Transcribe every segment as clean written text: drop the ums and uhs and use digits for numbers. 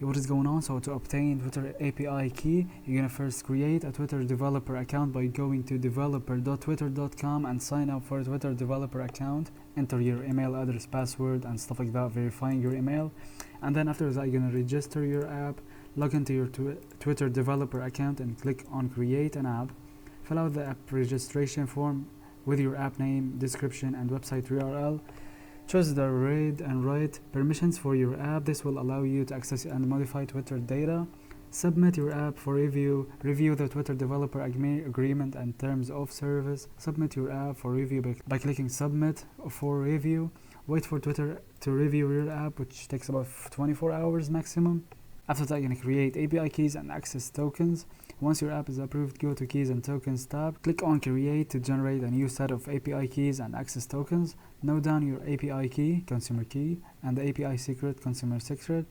what is going on. So to obtain Twitter API key, you're gonna first create a Twitter developer account by going to developer.twitter.com and sign up for a Twitter developer account. Enter your email address, password, and stuff like that, verifying your email. And then after that, you're gonna register your app, log into your Twitter developer account, and click on create an app. Fill out the app registration form with your app name, description, and website URL. Choose the read and write permissions for your app. This will allow you to access and modify Twitter data. Submit your app for review. Review the Twitter developer agreement and terms of service. Submit your app for review by clicking submit for review. Wait for Twitter to review your app, which takes about 24 hours maximum. After that, you're going to create API keys and access tokens. Once your app is approved, go to Keys and Tokens tab. Click on Create to generate a new set of API keys and access tokens. Note down your API key, consumer key, and the API secret, consumer secret.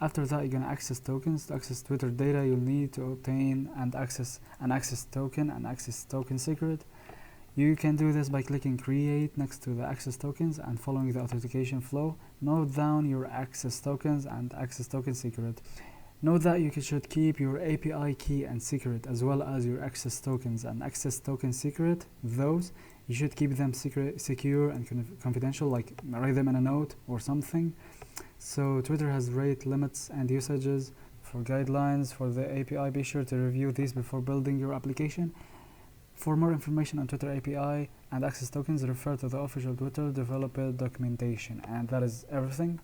After that, you're going to access tokens. To access Twitter data, you'll need to obtain and access an access token and access token secret. You can do this by clicking Create next to the access tokens and following the authentication flow. Note down your access tokens and access token secret. Note that you should keep your API key and secret as well as your access tokens and access token secret. Those, you should keep them secure and confidential, like write them in a note or something. So Twitter has rate limits and usages for guidelines for the API. Be sure to review these before building your application. For more information on Twitter API and access tokens, refer to the official Twitter developer documentation. And that is everything.